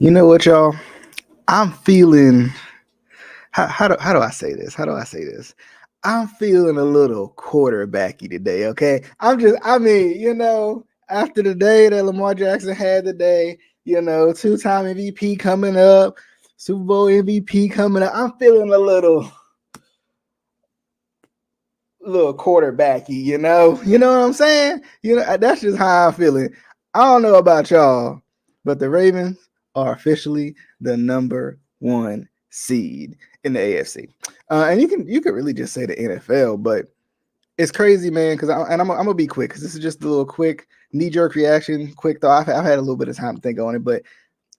You know what, y'all? I'm feeling. How do I say this? How do I say this? I'm feeling a little quarterbacky today. Okay, after the day that Lamar Jackson had today, two-time MVP coming up, Super Bowl MVP coming up. I'm feeling a little quarterbacky. You know what I'm saying? That's just how I'm feeling. I don't know about y'all, but the Ravens are officially the number one seed in the AFC. And you can really just say the NFL, but it's crazy, man. Because I'm gonna be quick because this is just a little quick knee jerk reaction, quick thought. I've had a little bit of time to think on it, but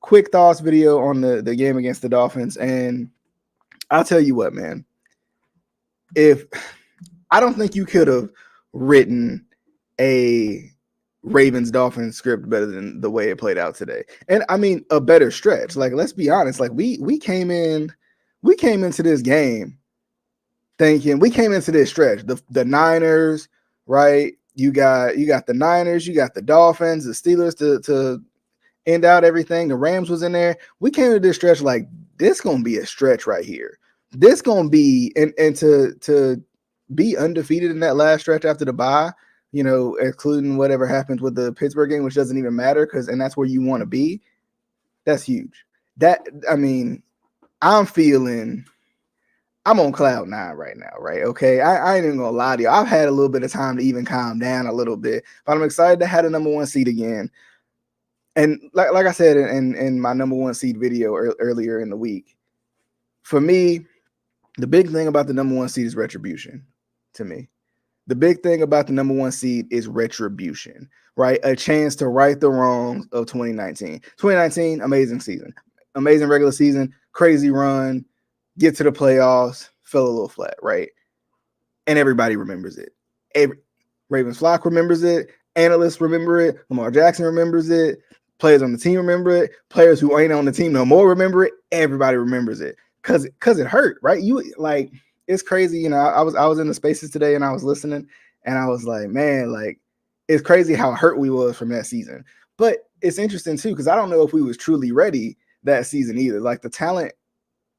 quick thoughts video on the game against the Dolphins. And I'll tell you what, man. If I don't think you could have written a Ravens Dolphins script better than the way it played out today. And I mean a better stretch. Like, let's be honest. Like we came into this game thinking we came into this stretch. The Niners, right? You got the Niners, you got the Dolphins, the Steelers to end out everything. The Rams was in there. We came into this stretch like this gonna be a stretch right here. This gonna be and to be undefeated in that last stretch after the bye, including whatever happens with the Pittsburgh game, which doesn't even matter and that's where you want to be. That's huge. I'm feeling I'm on cloud nine right now, right? Okay. I ain't even gonna lie to you. I've had a little bit of time to even calm down a little bit, but I'm excited to have the number one seed again. And like I said in my number one seed video earlier in the week, for me, the big thing about the number one seed is retribution to me. The big thing about the number one seed is retribution, right? A chance to right the wrongs of 2019. 2019, amazing season, amazing regular season, crazy run, get to the playoffs, fell a little flat, right? And everybody remembers it. Ravens flock remembers it. Analysts remember it. Lamar Jackson remembers it. Players on the team remember it. Players who ain't on the team no more remember it. Everybody remembers it because it hurt, right? It's crazy. I was in the spaces today and I was listening and I was like, man, like it's crazy how hurt we was from that season. But it's interesting too because I don't know if we was truly ready that season either. Like the talent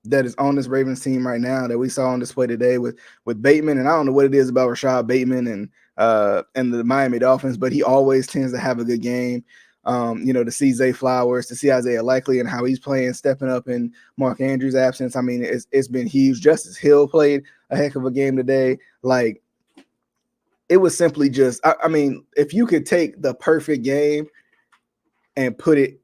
that is on this Ravens team right now that we saw on display today with Bateman, and I don't know what it is about Rashad Bateman and the Miami Dolphins, but he always tends to have a good game. To see Zay Flowers, to see Isaiah Likely and how he's playing, stepping up in Mark Andrews' absence. I mean, it's been huge. Justice Hill played a heck of a game today. Like, it was simply just, I mean, if you could take the perfect game and put it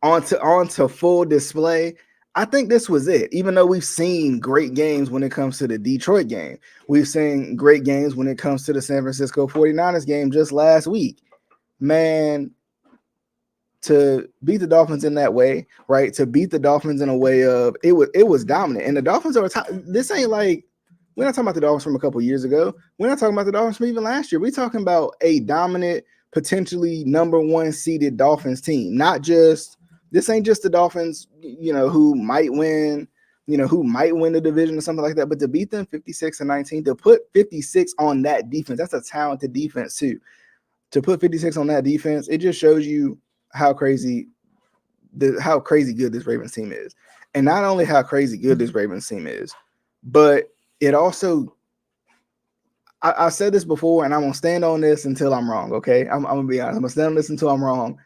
onto full display, I think this was it. Even though we've seen great games when it comes to the Detroit game, we've seen great games when it comes to the San Francisco 49ers game just last week. Man, to beat the Dolphins in that way, right? To beat the Dolphins in a way of it was dominant. And the Dolphins are this ain't like we're not talking about the Dolphins from a couple years ago. We're not talking about the Dolphins from even last year. We're talking about a dominant, potentially number one seeded Dolphins team. This ain't just the Dolphins, who might win, who might win the division or something like that. But to beat them 56-19, to put 56 on that defense, that's a talented defense too. To put 56 on that defense, it just shows you how crazy good this Ravens team is. And not only how crazy good this Ravens team is, but it also, I've said this before, and I'm going to stand on this until I'm wrong, okay? I'm going to be honest. I'm going to stand on this until I'm wrong.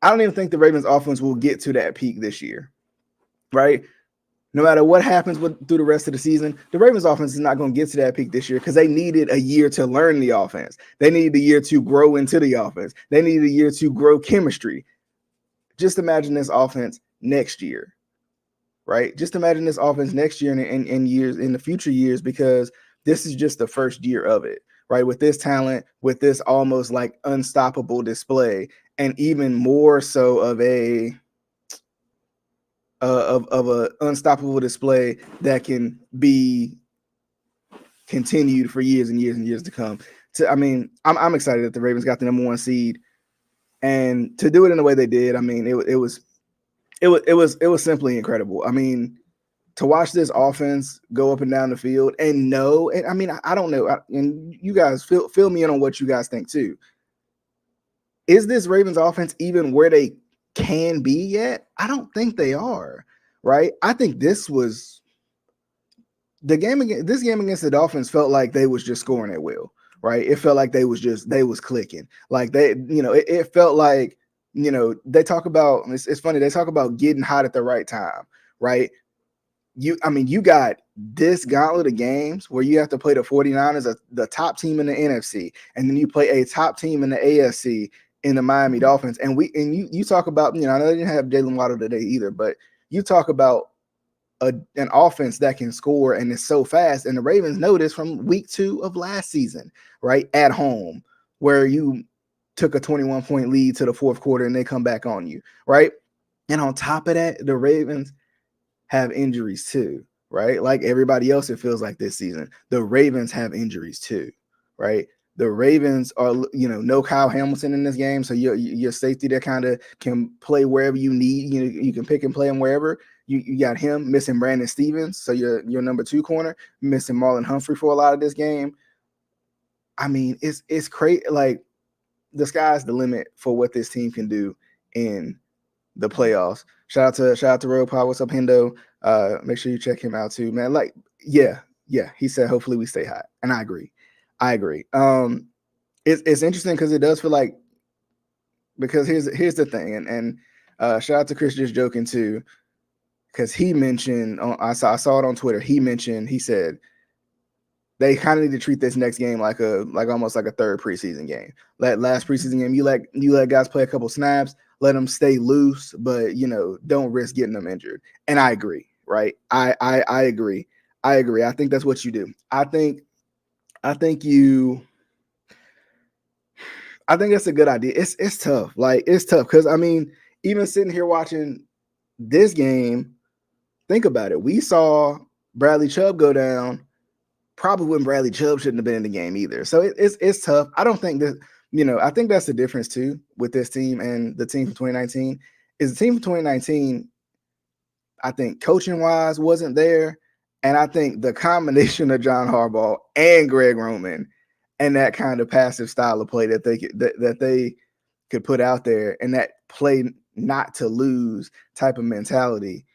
I don't even think the Ravens offense will get to that peak this year, right? No matter what happens through the rest of the season, the Ravens offense is not going to get to that peak this year because they needed a year to learn the offense. They needed a year to grow into the offense. They needed a year to grow chemistry. Just imagine this offense next year, right? Just imagine this offense next year and years in the future years, because this is just the first year of it, right? With this talent, with this almost like unstoppable display, and even more so of a unstoppable display that can be continued for years and years and years to come. I'm excited that the Ravens got the number one seed, and to do it in the way they did. I mean, it was simply incredible. I mean, to watch this offense go up and down the field and I mean, I don't know, and you guys fill me in on what you guys think too. Is this Ravens offense even where they can be yet. I don't think they are, right? I think this was the game against this game against the Dolphins felt like they was just scoring at will, right? It felt like they was clicking. Like it felt like, they talk about it's funny, they talk about getting hot at the right time, right? You got this gauntlet of games where you have to play the 49ers, the top team in the NFC, and then you play a top team in the AFC in the Miami Dolphins. And you talk about, I know they didn't have Jalen Waddle today either, but you talk about an offense that can score and is so fast. And the Ravens know this from week 2 of last season, right? At home, where you took a 21-point lead to the fourth quarter and they come back on you, right? And on top of that, the Ravens have injuries too, right? Like everybody else, it feels like this season, the Ravens have injuries too, right? The Ravens are, no Kyle Hamilton in this game, so your safety that kind of can play wherever you need. You can pick and play him wherever. You got him missing Brandon Stevens, so your number 2 corner missing Marlon Humphrey for a lot of this game. I mean, it's crazy. Like the sky's the limit for what this team can do in the playoffs. Shout out to Road Pod. What's up, Hendo? Make sure you check him out too, man. Like, yeah. He said, hopefully we stay hot, and I agree. It's interesting because it does feel like, because here's the thing, and shout out to Chris just joking too, because he mentioned I saw it on Twitter. He said they kind of need to treat this next game like almost like a third preseason game. That last preseason game, you let guys play a couple snaps, let them stay loose, but don't risk getting them injured. And I agree, right? I agree. I think that's what you do. I think that's a good idea. It's tough. Like, it's tough because, I mean, even sitting here watching this game, think about it. We saw Bradley Chubb go down probably when Bradley Chubb shouldn't have been in the game either. So it's tough. I don't think that, I think that's the difference too with this team and the team from 2019 is the team from 2019, I think coaching wise wasn't there. And I think the combination of John Harbaugh and Greg Roman and that kind of passive style of play that they could put out there, and that play not to lose type of mentality,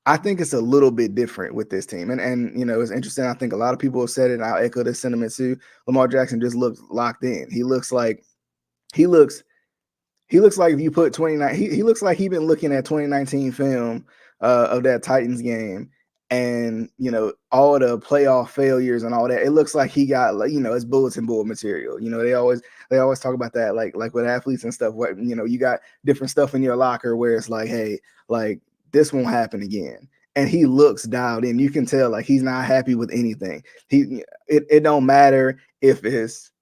I think it's a little bit different with this team. And it's interesting. I think a lot of people have said it, and I'll echo this sentiment too. Lamar Jackson just looks locked in. He looks like if you put 29, he looks like he's been looking at 2019 film of that Titans game, and all the playoff failures and all that. It looks like he got, it's bulletin board material. They always talk about that, like with athletes and stuff. What you got different stuff in your locker where it's like, hey, like this won't happen again. And he looks dialed in. You can tell like he's not happy with anything. It don't matter if it's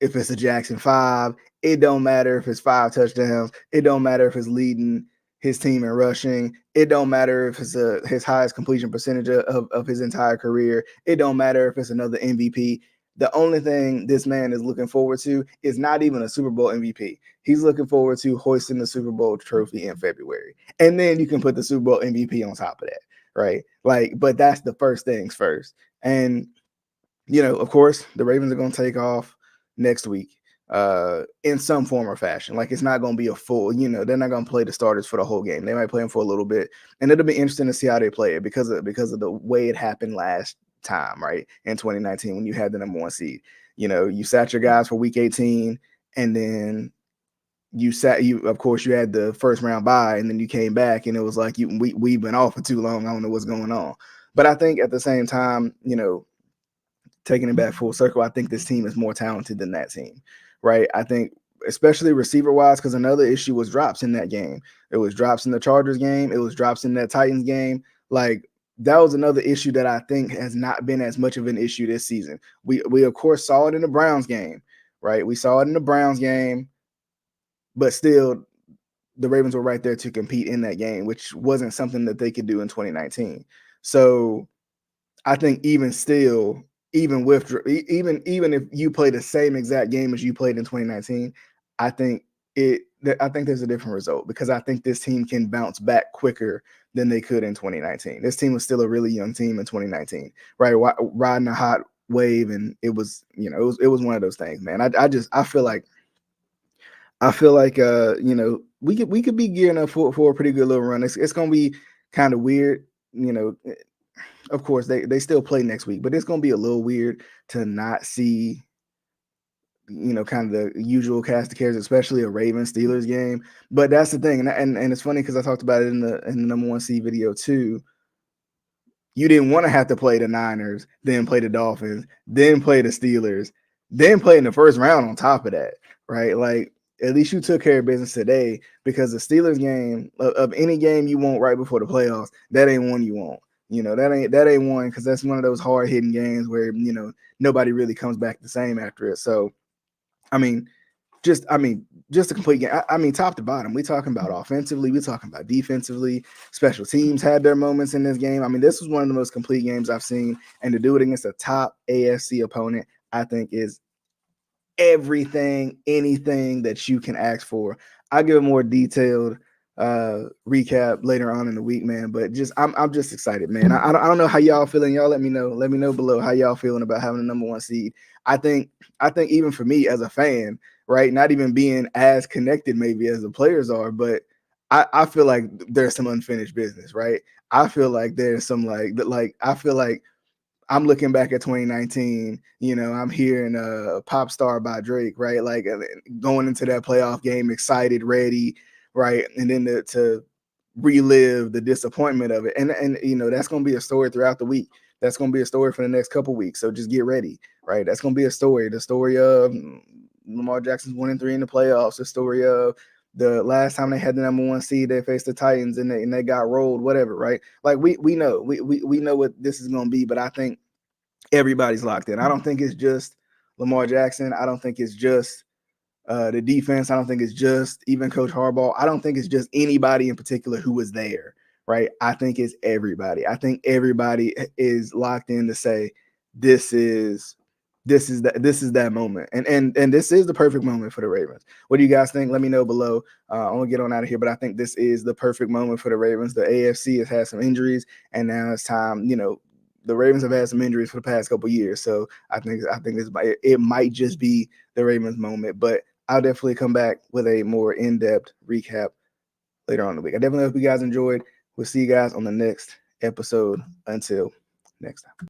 a Jackson 5. It don't matter if it's 5 touchdowns. It don't matter if it's leading his team in rushing. It don't matter if it's his highest completion percentage of his entire career. It don't matter if it's another MVP. The only thing this man is looking forward to is not even a Super Bowl MVP. He's looking forward to hoisting the Super Bowl trophy in February. And then you can put the Super Bowl MVP on top of that, right? Like, but that's the first things first. And, of course, the Ravens are going to take off next week in some form or fashion. Like, it's not going to be a full, they're not going to play the starters for the whole game. They might play them for a little bit, and it'll be interesting to see how they play it because of the way it happened last time, right? In 2019 when you had the number 1 seed. You sat your guys for week 18, and then you of course you had the first round bye, and then you came back and it was like we've been off for too long. I don't know what's going on. But I think at the same time, taking it back full circle, I think this team is more talented than that team, right? I think especially receiver-wise, because another issue was drops in that game. It was drops in the Chargers game. It was drops in that Titans game. Like, that was another issue that I think has not been as much of an issue this season. We of course saw it in the Browns game, right? We saw it in the Browns game, but still the Ravens were right there to compete in that game, which wasn't something that they could do in 2019. So I think even still, even if you play the same exact game as you played in 2019, I think there's a different result, because I think this team can bounce back quicker than they could in 2019. This team was still a really young team in 2019, right? Riding a hot wave, and it was one of those things, man. I feel like I feel like we could be gearing up for a pretty good little run. It's gonna be kind of weird, you know. Of course, they still play next week, but it's gonna be a little weird to not see, kind of the usual cast of characters, especially a Ravens Steelers game. But that's the thing, and it's funny because I talked about it in the number one seed video too. You didn't want to have to play the Niners, then play the Dolphins, then play the Steelers, then play in the first round on top of that, right? Like, at least you took care of business today, because the Steelers game, of any game you want right before the playoffs, that ain't one you want. That ain't one, because that's one of those hard hitting games where nobody really comes back the same after it. So I mean, just a complete game. Top to bottom. We talking about offensively. We talking about defensively. Special teams had their moments in this game. This was one of the most complete games I've seen, and to do it against a top AFC opponent, I think is everything, anything that you can ask for. I'll give a more detailed recap later on in the week, man. But I'm just excited, man. I don't know how y'all feeling. Y'all let me know. Let me know below how y'all feeling about having the number one seed. I think even for me as a fan, right, not even being as connected maybe as the players are, but I feel like there's some unfinished business, right? I feel like there's some I feel like I'm looking back at 2019, I'm hearing Pop Star by Drake, right? Like, going into that playoff game, excited, ready, right? And then to relive the disappointment of it. And that's going to be a story throughout the week. That's going to be a story for the next couple weeks. So just get ready, right? That's going to be a story. The story of Lamar Jackson's 1-3 in the playoffs, the story of the last time they had the number one seed, they faced the Titans and they got rolled, whatever, right? Like, we know we know what this is going to be, but I think everybody's locked in. I don't think it's just Lamar Jackson. I don't think it's just the defense. I don't think it's just even Coach Harbaugh. I don't think it's just anybody in particular who was there, right? I think it's everybody. I think everybody is locked in to say this is that moment, and this is the perfect moment for the Ravens. What do you guys think? Let me know below. I'm gonna get on out of here, but I think this is the perfect moment for the Ravens. The AFC has had some injuries, and now it's time. The Ravens have had some injuries for the past couple of years, so I think it might just be the Ravens moment. But I'll definitely come back with a more in-depth recap later on in the week. I definitely hope you guys enjoyed. We'll see you guys on the next episode. Until next time.